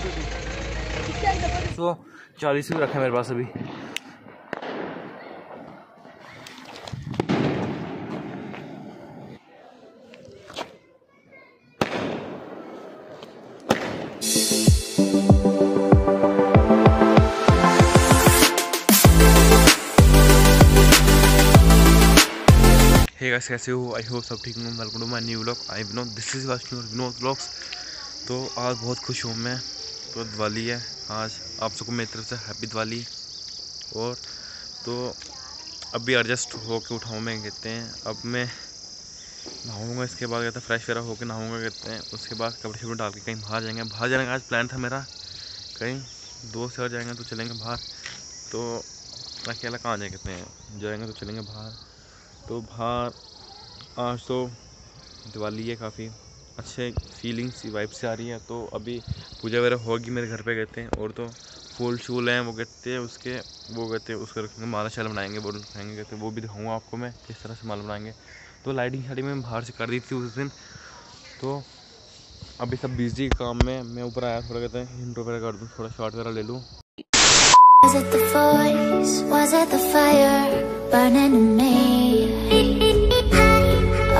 तो 40 भी रखा है मेरे पास अभी। हे गाइस, कैसे हो? आई होप सब ठीक हूँ। Welcome to my new vlog. I Vinod, this is Vinod vlogs. तो आज बहुत खुश हूँ मैं। तो दिवाली है आज, आप सबको मेरी तरफ से हैप्पी दिवाली। और तो अभी एडजस्ट होके उठाऊँ मैं, कहते हैं अब मैं नहाऊँगा, इसके बाद कहते हैं फ्रेश वगैरह होकर नहाऊँगा, कहते हैं उसके बाद कपड़े शपड़े डाल के कहीं बाहर जाएंगे। बाहर जाने का आज प्लान था मेरा, कहीं दोस्त यार जाएंगे तो चलेंगे बाहर। तो अकेला कहाँ जाए, कहते हैं जाएंगे तो चलेंगे बाहर। तो बाहर आज तो दिवाली है, काफ़ी अच्छे फीलिंग्स वाइब से आ रही है। तो अभी पूजा वगैरह होगी मेरे घर पे, कहते हैं। और तो फूल शूल हैं, वो कहते हैं उसके, वो कहते हैं उसको रखेंगे, माला शाला बनाएंगे, वो रखेंगे, कहते हैं वो भी दिखाऊंगा आपको मैं किस तरह से माला बनाएंगे। तो लाइटिंग शाइटिंग में बाहर से कर दी थी उस दिन। तो अभी सब बिजी काम में, मैं ऊपर आया थोड़ा, कहते हैं इंट्रो वगैरह कर दूँ, थोड़ा शॉर्ट वगैरह ले लूँ। Was it the voice? Was it the fire burning in me?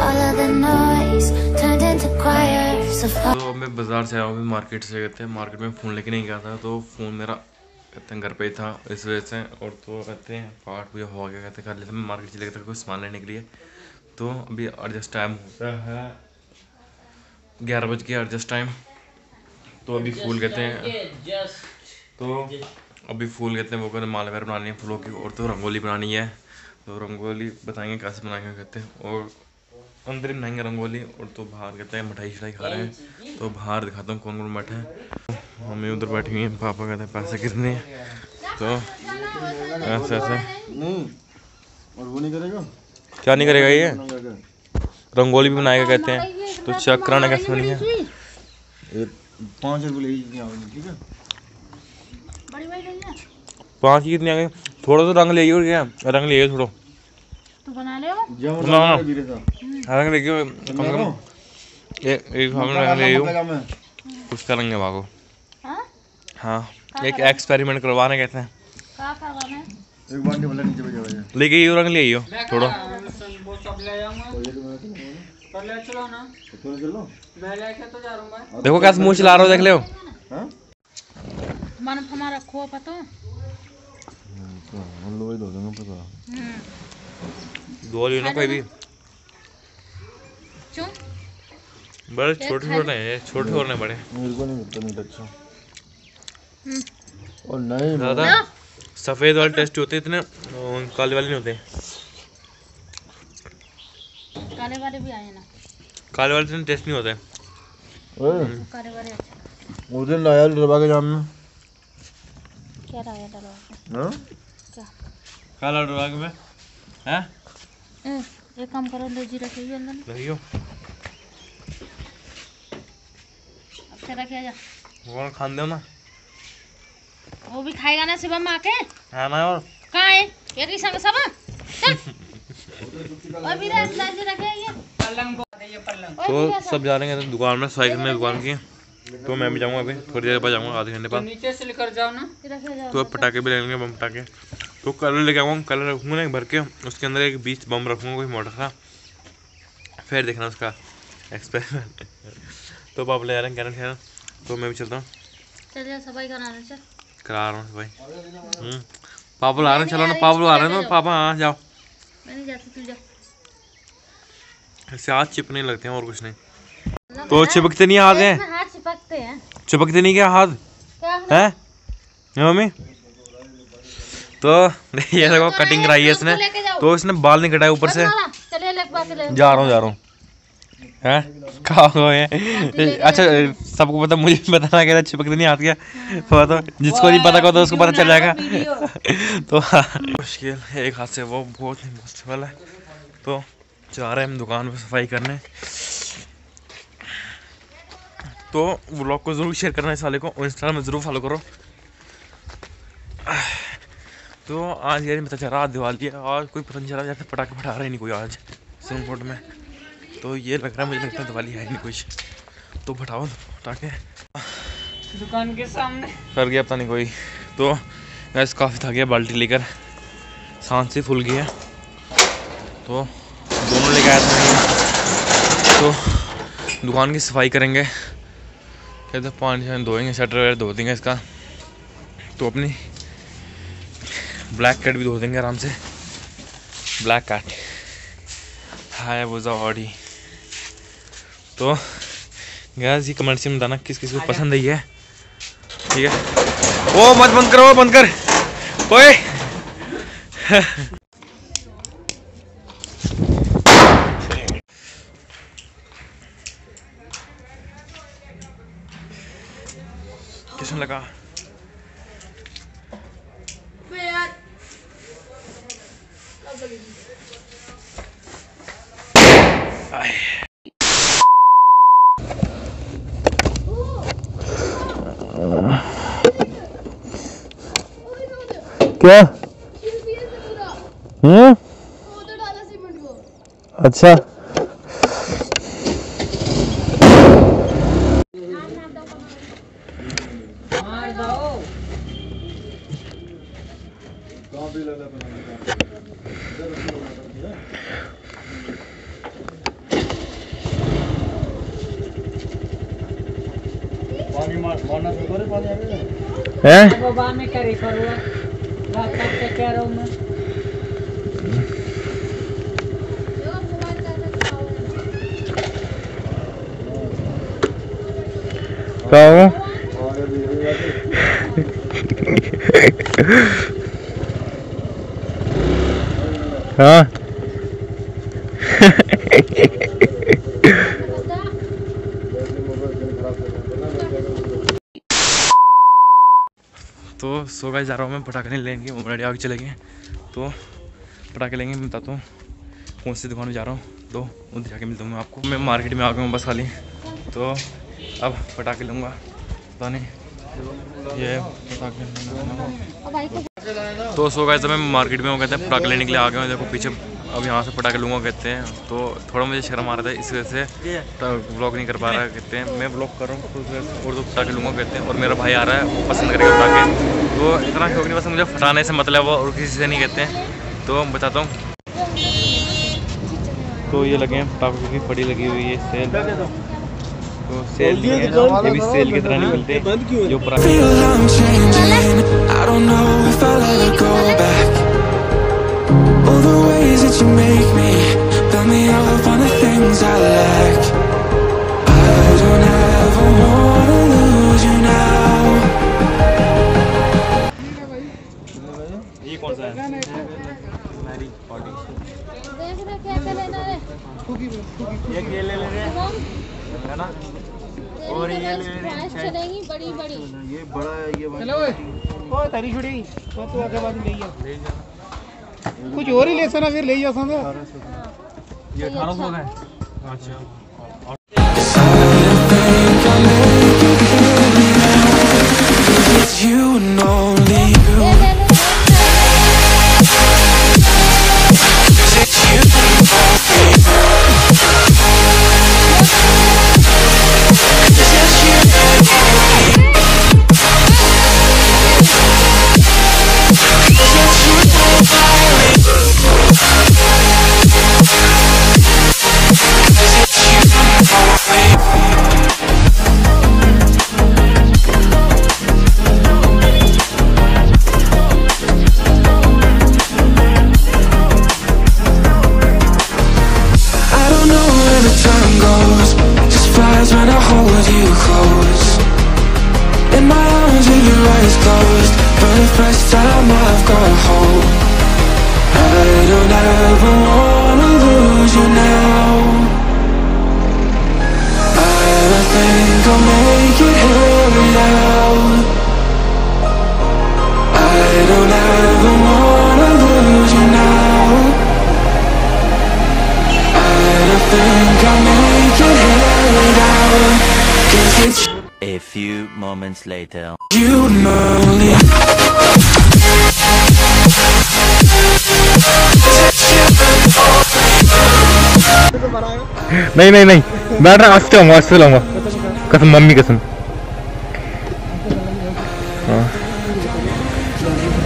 All of the noise turned into choirs of heart. तो मैं बाज़ार से आया हूँ, मार्केट से, कहते हैं मार्केट में फ़ोन लेके नहीं गया था। तो फ़ोन मेरा कहते हैं घर पे ही था, इस वजह से। और तो कहते हैं पार्ट पूजा हो गया, कहते हैं कर लेते मैं मार्केट चले गया था कुछ सामान लेने के लिए। तो अभी एडजस्ट टाइम होता है 11 बज के एडजस्ट टाइम। तो अभी फूल कहते हैं, तो अभी फूल कहते हैं वो कहते हैं माला वगैरह बनानी है फूलों की। और तो रंगोली बनानी है, तो रंगोली बताएंगे कैसे बनाएंगे, कहते हैं। और अंदर ही बनाएंगे रंगोली। और तो बाहर कहते हैं मिठाई शिठाई खा रहे हैं, तो बाहर दिखाता हूँ कौन कौन बैठे हैं। मम्मी उधर बैठी हुई हैं, पापा कहते हैं पैसे कितने हैं। तो ऐसे ऐसे नहीं, और वो नहीं करेगा, क्या नहीं करेगा, ये रंगोली भी बनाएगा, कहते हैं। तो चेक कराना कैसे बनी है। 5 रुपये ठीक है, 5 की कितनी आ गई? थोड़ा तो रंग ले और क्या रंग ले थोड़ा तो बना ले रंग लेके कम से कम एक रंग ले कुछ करेंगे भागो। हाँ, एक एक्सपेरिमेंट करवाना, कहते हैं एक बाल्टी वाला नीचे भेजा हुआ है, लेके आइयो रंग ले आइयो थोड़ा। देखो कैसे मुँह चला रहा हो, देख ले मन हमारा खो पतो हम लोग दो देंगे पता दो लेना कोई भी। क्यों बड़े छोटे छोटे हैं, छोटे और नहीं बड़े। मेरे को नहीं लगता मीट अच्छा। और नहीं ज़्यादा सफ़ेद वाले टेस्ट होते हैं, इतने काले वाले नहीं होते। काले वाले भी आए ना, काले वाले इतने टेस्ट नहीं होते। काले वाले अच्छा। उस दिन लाया डरवा के जाम में, क्या लाया डरवा के? हाँ क्या काला डरवा के में हैं? एक काम करो, ले जी रखिए अंदर, रखियो अब से रखिए जा। वो खान दो ना, वो भी खाएगा ना शिवम आके। हाँ ना, और कहाँ है एक ही संग सब और भी रखे ये पलंग। तो सब जा रहे हैं दुकान में, सफाई करने दुकान की। तो मैं भी जाऊँगा, अभी थोड़ी देर बाद जाऊँगा, आधे घंटे बाद। नीचे से लेकर जाओ ना। तो पटाखे भी ले लेंगे, बम पटाखे। तो कलर लेके आऊँगा, कलर रखूँगा ना भर के, उसके अंदर एक 20 बम रखूँगा कोई मोटा सा, फिर देखना उसका एक्सपेरिमेंट। तो पापा ले जा रहे हैं कैरेट, तो मैं भी चलता हूँ, चलिए सफाई कराना, चल करा रहा हूँ भाई। पापा ला रहे हैं, चलो ना, पापा आ रहे हैं। तो पापा हाँ जाओ, मैं नहीं जाती, तू जा। इससे हाथ चिपने लगते हैं और कुछ नहीं। तो चिपकते नहीं हाथ हैं, हाथ चिपकते हैं, चिपकते नहीं क्या हाथ हैं मम्मी? तो ये देखो कटिंग कराई है इसने, तो इसने बाल नहीं कटाए ऊपर से। जा रहा हूँ हैं कहाँ है? अच्छा सबको पता, मुझे बताना क्या चिपकते नहीं हाथ क्या तो जिसको नहीं पता होता उसको पता चल जाएगा। तो मुश्किल एक हाथ से वो बहुत ही मुश्किल है। तो जा रहे हैं हम दुकान पे सफाई करने। तो व्लॉग को ज़रूर शेयर करना, इस वाले को इंस्टाग्राम में ज़रूर फॉलो करो। तो आज यार पता चल रहा दिवाली है, और कोई पता नहीं चला जैसे पटाखे फटा रहा ही नहीं कोई आज सिंगकोट में। तो ये लग रहा है, मुझे लगता है दिवाली है ही नहीं कुछ, तो फटाओ पटाखे। दुकान के सामने कर गया पता नहीं कोई। तो गैस काफ़ी थक गया, बाल्टी लेकर सांस से फूल गई है। तो दोनों लेके आया था। तो दुकान की सफाई करेंगे, कहते पानी शानी धोएंगे, शटर वगैरह धो देंगे इसका। तो अपनी ब्लैक कैट भी धो देंगे आराम से। Black cat Hayabusa Audi. तो गैस ये कमेंट्स में बताना किस किस को पसंद आई है, ठीक है। ओ मत बंद करो, बंद कर ओए। किसने लगा क्या? अच्छा बाबा में करे करूँगा रात तक कह रहा हूँ मैं। क्या होगा? हाँ तो सो गाइस जा रहा हूँ मैं, पटाखे नहीं लेंगे, रेडी आगे चले गए। तो पटाखे लेंगे, मैं बताता हूँ कौन सी दुकान में जा रहा हूँ। तो उधर जाके मिलता हूँ मैं आपको। मैं मार्केट में आ गया हूँ बस खाली। तो अब पटाखे लूँगा, पता नहीं ये पटाखे। तो सो गाइस मैं मार्केट में वो कहते हैं पटाखे लेने के लिए आ गया हूँ। देखो पीछे अब यहाँ से पटाखे लूँगा कहते हैं। तो थोड़ा मुझे शर्म आ रहा था, इस वजह से व्लॉग नहीं कर पा रहा कहते हैं। मैं व्लॉग कर रहा हूँ तो और दो पटाखे लूँगा कहते हैं। और मेरा भाई आ रहा है, वो पसंद करेगा पटाखे। तो इतना शौक नहीं, बस मुझे फटाने से मतलब वो और किसी से नहीं कहते हैं। तो बताता हूँ। तो ये लगे हैं पटाखों की फड़ी लगी हुई है, सेल। तो सेल ये भी सेल की तरह नहीं मिलते जो you make me, build me up on the things I lack. I don't ever wanna lose you now. ये कौन सा है? मेरी पार्टी देख रहे क्या लेना है? ये ले ले रहे है ना। और ये ले रहे चलेंगी बड़ी बड़ी। ये बड़ा है, ये चलो ओ तारी छोड़ी तो तू आगे बाद ले जा, कुछ और ही ले सना फिर ले जा सा। ये 1800 का है। अच्छा You and only you. When I hold you close in my arms with your eyes closed, for the first time I've got hope. I don't ever wanna lose you now. I think I'll make it here now. I don't ever wanna lose you now. I think I'll make it here now. A few moments later. You only. नहीं नहीं नहीं, बैठ रहा, आज लाऊंगा कसम, mummy कसम।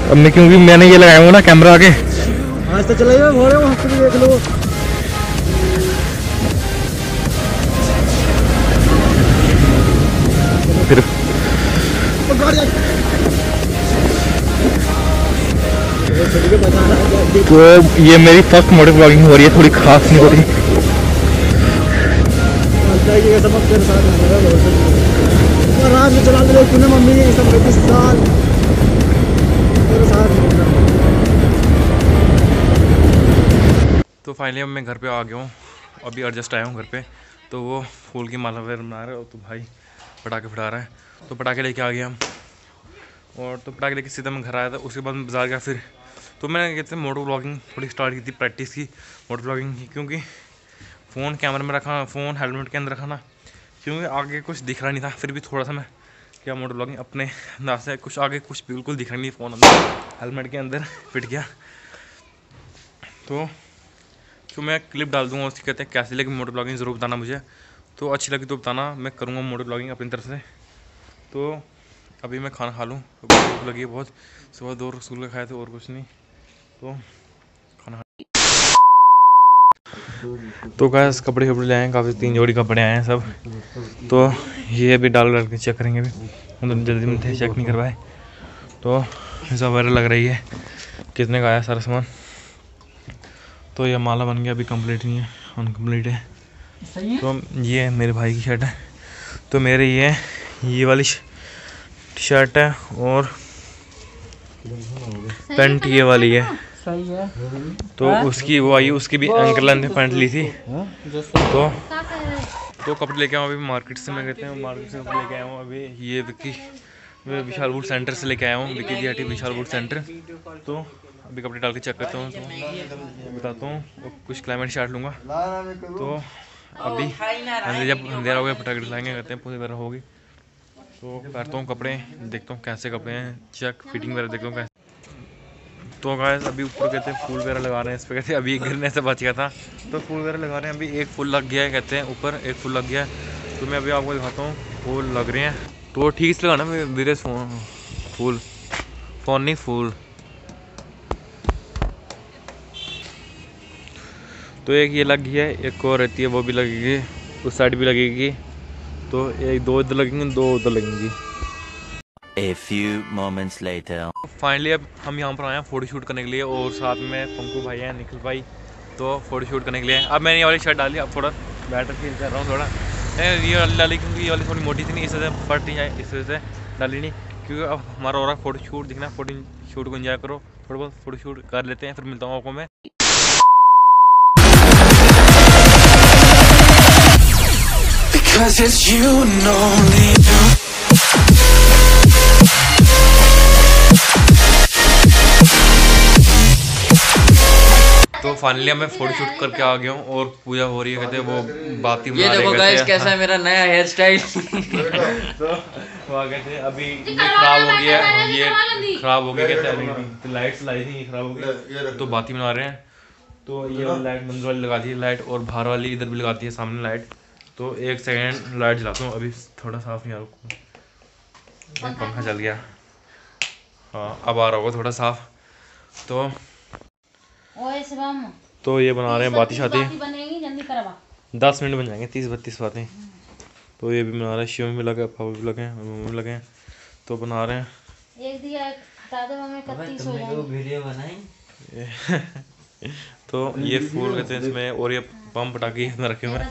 अब मैं क्योंकि मैंने ये लगाया हुआ ना कैमरा आगे। आज तो चलेगा घोड़े वहाँ से भी देख लो। फिर तो ये मेरी फर्स्ट मोटर ब्लॉगिंग हो रही है, थोड़ी खास नहीं हो रही। रात में चला ले मम्मी ने सब 35 साल मेरे साथ। तो फाइनली अब मैं घर पे आ गया हूँ, अभी एडजस्ट आया हूँ घर पे। तो वो फूल की माला वगैरह बना रहे हो, तो भाई पटाखे फटा रहा है। तो पटाखे लेके आ गए हम, और तो पटाखे लेके सीधा मैं घर आया था। उसके बाद मैं बाज़ार गया। फिर तो मैंने कहते हैं मोटर ब्लॉगिंग थोड़ी स्टार्ट की थी, प्रैक्टिस की मोटर ब्लॉगिंग की, क्योंकि फ़ोन कैमरे में रखा, फ़ोन हेलमेट के अंदर रखा ना, क्योंकि आगे कुछ दिख रहा नहीं था। फिर भी थोड़ा सा मैं क्या मोटर ब्लॉगिंग अपने अंदाज से, कुछ आगे कुछ बिल्कुल दिख रहा नहीं, फ़ोन अंदर हेलमेट के अंदर फिट गया। तो मैं क्लिप डाल दूँगा उसकी, कहते हैं कैसे लगी मोटर ब्लॉगिंग, ज़रूर बताना मुझे। तो अच्छी लगी तो बताना, मैं करूँगा मोटर ब्लॉगिंग अपनी तरफ से। तो अभी मैं खाना खा लूँ, भूख लगी है बहुत। सुबह 2 रसगुल्ले खाए थे और कुछ नहीं। तो खाना तो गैस कपड़े ले आए हैं, काफ़ी 3 जोड़ी कपड़े आए हैं सब। तो ये अभी डाल के चेक करेंगे, अभी मतलब जल्दी में चेक नहीं करवाए। तो ऐसा वगैरह लग रही है कितने का आया सारा सामान। तो ये माला बन गया, अभी कंप्लीट नहीं है, अनकम्प्लीट है। तो ये मेरे भाई की शर्ट है, तो मेरे ये वाली शर्ट है, और पैंट ये वाली है। सही है। तो उसकी वो आई, उसकी भी एंकल लेंथ पैंट ली थी। तो कपड़े लेके आया हूँ अभी मार्केट से। मैं कहते हैं मार्केट से कपड़े लेके आया हूँ अभी। ये मैं विशाल बूट सेंटर से लेके आया हूँ, विकी जी विशाल बूट सेंटर। तो अभी कपड़े डाल के चेक करता हूँ, तो बताता हूँ। कुछ क्लाइमेट शर्ट लूँगा। तो अभी जब अंधेरा हो गया पटाखे दिलाएंगे, कहते हैं पूरी तरह होगी। तो करता हूँ कपड़े, देखता हूँ कैसे कपड़े हैं, चेक फिटिंग वगैरह देखता हूँ कैसे। तो गाइस अभी ऊपर कहते हैं फूल वगैरह लगा रहे हैं इस पर, कहते हैं अभी गिरने से बच गया था। तो फूल वगैरह लगा रहे हैं, अभी एक फूल लग गया है, कहते हैं ऊपर एक फूल लग गया है। तो मैं अभी आपको दिखाता हूँ, फूल लग रहे हैं। तो ठीक से लगाना मेरे फूल, फ़ोन नहीं फूल। तो एक ये लग गई है, एक और रहती है वो भी लगेगी, उस साइड भी लगेगी। तो एक 2 इधर लगेंगी, 2 उधर लगेंगी। A few moments later. Finally अब हम यहाँ पर आए हैं फ़ोटो शूट करने के लिए, और साथ में पंकु भाई हैं, निखिल भाई। तो फ़ोटो शूट करने के लिए अब मैंने ये वाली शर्ट डाली, अब थोड़ा बेटर फील कर रहा हूँ। थोड़ा ये वाली डाली क्योंकि ये वाली थोड़ी मोटी थी, नहीं इस वजह से फट नहीं जाए, इस वजह से डाली नहीं। क्योंकि अब हमारा हो रहा है फ़ोटो शूट, दिखना फ़ोटो शूट को एंजॉय करो, थोड़ा बहुत फ़ोटो शूट कर लेते हैं। फिर मिलता हूँ आपको मैं। Because it's you and only you. तो फाइनली मैं फोटो शूट करके आ गया हूँ, और पूजा हो रही है, कहते हैं वो बाती ये देखो गाइस कैसा है मेरा नया हेयर स्टाइल। तो वहाँ कहते हैं अभी ये खराब हो गया, ये खराब हो गया, कहते हैं तो लाइट्स लाई थी, ये खराब हो गई, तो बाती बना रहे हैं। तो ये लाइट मंदिर वाली लगा दी है लाइट, और बाहर वाली इधर भी लगाती है सामने लाइट। तो 1 सेकेंड लाइट जलाता हूँ, अभी थोड़ा साफ नहीं आ रहा, पंखा चल गया। हाँ अब आ रहा होगा थोड़ा साफ। तो ये बना रहे हैं बाती शाती, 10 मिनट बन जाएंगे, 30-32 बातें। तो ये भी बना रहे हैं, शिव में भी लगे, पापा भी लगे, मम्मी भी लगे। तो बना रहे हैं। एक दिया हटा दो, हमें 31 हो जाएंगे। वीडियो बनाई। तो ये फूल कहते हैं इसमें, और ये बम पटाखे इसमें रखे हुए हैं।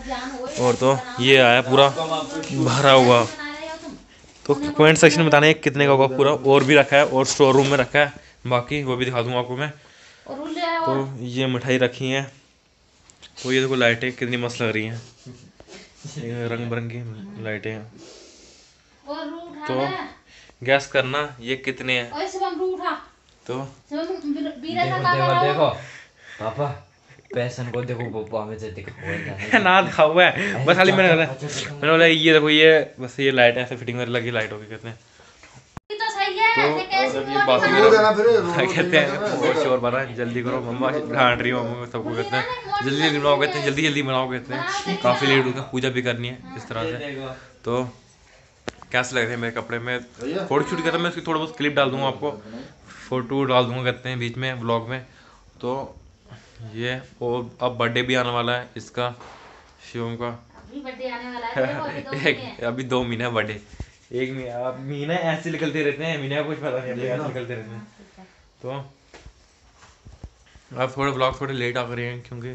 और तो ये आया पूरा भरा हुआ। तो कमेंट सेक्शन में बताना है कितने का होगा पूरा। और भी रखा है, और स्टोर रूम में रखा है, बाकी वो भी दिखा दूंगा आपको मैं। तो ये मिठाई रखी है। तो ये देखो लाइटें कितनी मस्त लग रही हैं, रंग बिरंगी लाइटें हैं। तो गैस करना ये कितने हैं। तो देखो पापा पैसन को देखो, पापा में से दिखा ना दिखा हुआ है बस, खाली मैंने बोला ये देखो, ये बस ये लाइट ऐसे फिटिंग में लगी लाइट होगी, कहते हैं। तो ये बात कहते हैं और शोर बना है, जल्दी करो मम्मा ढांड रही हो मम्मा, सबको कहते हैं जल्दी जल्दी बनाओ, कहते हैं जल्दी बनाओ, कहते हैं काफ़ी लेट होगा, पूजा भी करनी है इस तरह से। तो कैसे लग रहे हैं मेरे कपड़े में, फोटो शूट कर रहा मैं उसकी थोड़ा बहुत क्लिप डाल दूँगा आपको। फ़ोटो डाल दूंगा कहते हैं बीच में व्लॉग में। तो ये और अब बर्थडे भी आने वाला है इसका, शिवम का। बर्थडे आने वाला है अभी 2 महीना बर्थडे, 1 महीना ऐसे निकलते रहते हैं, महीने का कुछ पता नहीं ऐसे निकलते रहते हैं। तो अब थोड़े व्लॉग थोड़े लेट आ रहे हैं क्योंकि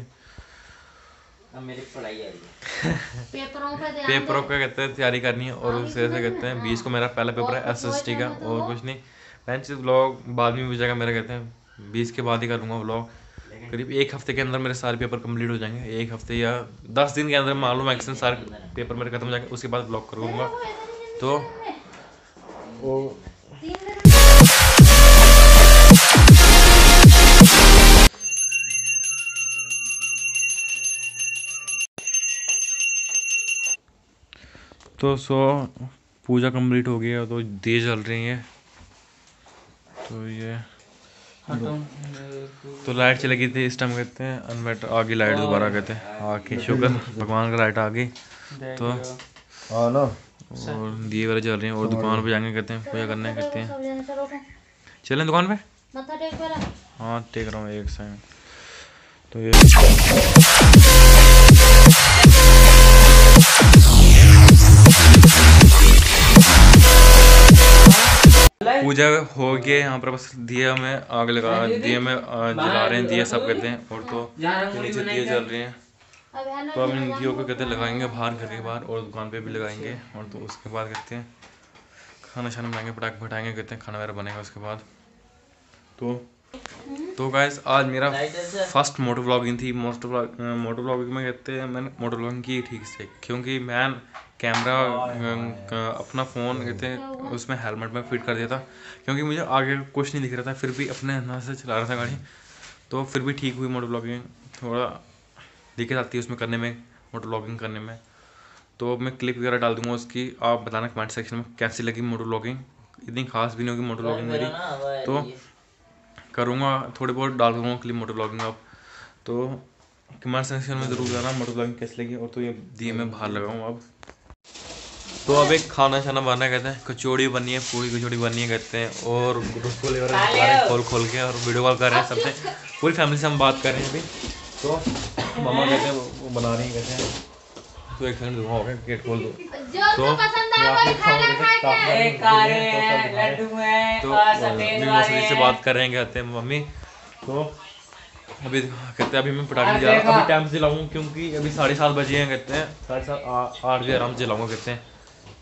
अब मेरी पढ़ाई आ रही है। पेपरों का कहते हैं तैयारी करनी है और उस वजह से कहते हैं 20 को मेरा पहला पेपर है SST का और कुछ नहीं। बेंच व्लॉग बाद में भी जाएगा मेरा, कहते हैं 20 के बाद ही करूँगा व्लॉग। करीब 1 हफ्ते के अंदर मेरे सारे पेपर कंप्लीट हो जाएंगे, 1 हफ्ते या 10 दिन के अंदर मान लो मैक्सिमम सारे पेपर मेरे खत्म हो जाएंगे, उसके बाद व्लॉग करूँगा। तो पूजा कंप्लीट हो गई है तो दिए जल रही हैं। तो ये तो लाइट चली गई थी इस टाइम, कहते हैं अनवेट आ गई लाइट दोबारा, कहते हैं आके शुक्र भगवान का लाइट आ गई। तो और दिए वगैरह जल रही हैं और दुकान पे जाएंगे, कहते हैं पूजा करने, कहते हैं चलें दुकान पे। हाँ टेक रहा हूँ 1 सेकंड। तो ये पूजा हो गई यहाँ पर, बस दिया में आग लगा, दिए में जला रहे हैं दिए सब, कहते हैं। और तो नीचे दिए जल रहे हैं। तो अब इन दियों को कहते हैं लगाएंगे बाहर, घर के बाहर, और दुकान पे भी लगाएंगे। और तो उसके बाद कहते हैं खाना शाना बनाएंगे, पटाखे फटाएंगे, कहते हैं खाना वगैरह बनेगा उसके बाद। तो गाइस आज मेरा फर्स्ट मोटो व्लॉगिंग थी। मोटो व्लॉगिंग में कहते हैं मैंने मोटो व्लॉगिंग की ठीक से, क्योंकि मैं कैमरा अपना फ़ोन कहते हैं उसमें हेलमेट में फिट कर दिया था, क्योंकि मुझे आगे कुछ नहीं दिख रहा था, फिर भी अपने अंदाज से चला रहा था गाड़ी। तो फिर भी ठीक हुई मोटो व्लॉगिंग, थोड़ा दिक्कत आती है उसमें करने में, मोटो व्लॉगिंग करने में। तो मैं क्लिप वगैरह डाल दूँगा उसकी, आप बताना कमेंट सेक्शन में कैसी लगी मोटो व्लॉगिंग। इतनी खास भी नहीं होगी मोटो व्लॉगिंग मेरी, तो करूँगा थोड़े बहुत डाल दूँगा क्लिप मोटो व्लॉगिंग अब। तो कमेंट सेक्शन में ज़रूर बताना मोटो व्लॉगिंग कैसी लगी। और तो ये दिए मैं बाहर लगाऊँ अब। तो अब एक खाना शाना बनना है, कहते हैं कचौड़ी बननी है, पूरी कचौड़ी बननी है, कहते हैं। और रसगुल्ले वगैरह खोल के और वीडियो कॉल कर रहे हैं सबसे, पूरी फैमिली से हम बात कर रहे हैं अभी। तो मामा कहते हैं वो बना रही हैं, कहते हैं। तो 1 सेकंड हो गया, गेट खोल दो। तो मम्मी से बात कर रहे हैं, कहते हैं मम्मी। तो अभी कहते हैं अभी मैं पटाखे जा रहा हूँ, अभी टाइम से जलाऊँ क्योंकि अभी 7:30 बजे हैं, कहते हैं 7:30 8 बजे आराम से जलाऊँगा, कहते हैं।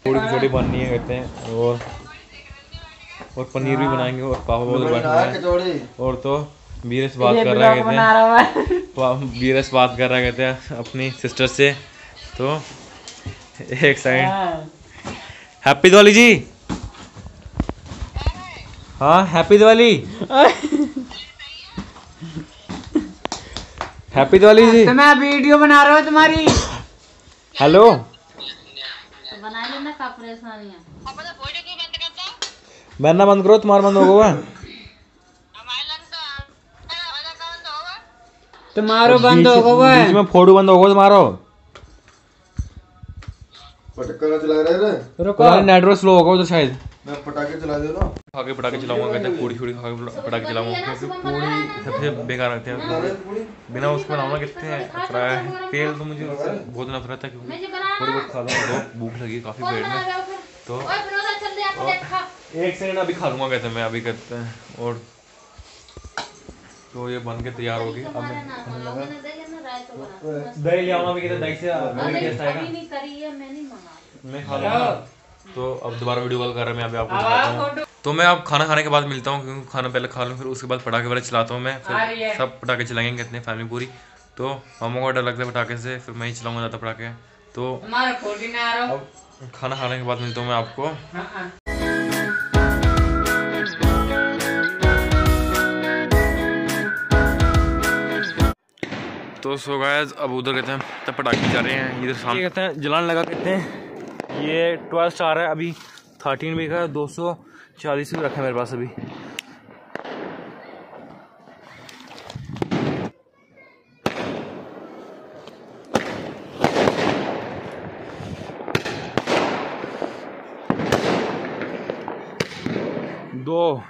थोड़ी कचौड़ी बननी है, कहते हैं। और पनीर भी बनाएंगे और पापा बहुत बनाएंगे। और तो वीरेश बात कर रहा है, कहते हैं वीरेश बात कर रहा है, कहते हैं अपनी सिस्टर से। तो एक सेकंड, हैप्पी दिवाली जी। हाँ हैप्पी दिवाली, हैप्पी दिवाली जी। तो मैं वीडियो बना रहा हूँ तुम्हारी। हेलो बना लेना का परेशानी है। बनना बंद करो, तुम्हारा बंद होगा। तुम्हारो बंद होगा, बीच में फोटो बंद होगा तुम्हारो। पटाखा चला रहे हैं, रुको नेटवर्क स्लो होगा उधर शायद। मैं पटाखे चला दे ना, खा के पटाखे चलाऊंगा, कहते हैं पूरी खा के पटाखे चलाऊंगा, क्योंकि पूरी सबसे बेकार रहते हैं। बिना उसके बनाऊंगा, कहते हैं तेल तो मुझे उससे बहुत नफरत है, क्योंकि थोड़ी बहुत खा लूँगा, बहुत भूख लगी काफ़ी पेट में। तो 1 सेकंड अभी खा लूँगा, कहते हैं मैं अभी, कहते हैं। और तो ये बन के तैयार होगी। अब मैं खाने लगा, दही ले आऊँगा, कहते दही से मैं खा लूँगा। तो अब दोबारा वीडियो कॉल कर रहा है, मैं अभी आपको दिखाता हूँ। तो मैं अब खाना खाने के बाद मिलता हूँ, क्योंकि खाना पहले खा लूँ, फिर उसके बाद पटाखे वाले चलाता हूँ मैं, फिर सब पटाखे चलाएंगे, कहते हैं फैमिली पूरी। तो मामा को डर लगता है पटाखे से, फिर मैं ही चलाऊँगा ज़्यादा पटाखे। तो अब खाना खाने के बाद मिलता हूँ मैं आपको। तो सो गाइस अब उधर कहते हैं तब पटाखे जा रहे हैं, इधर सामने कहते हैं जलाने लगा, कहते हैं। ये 12 स्टार है, अभी 13 भी का 240 भी रखा है मेरे पास अभी। दो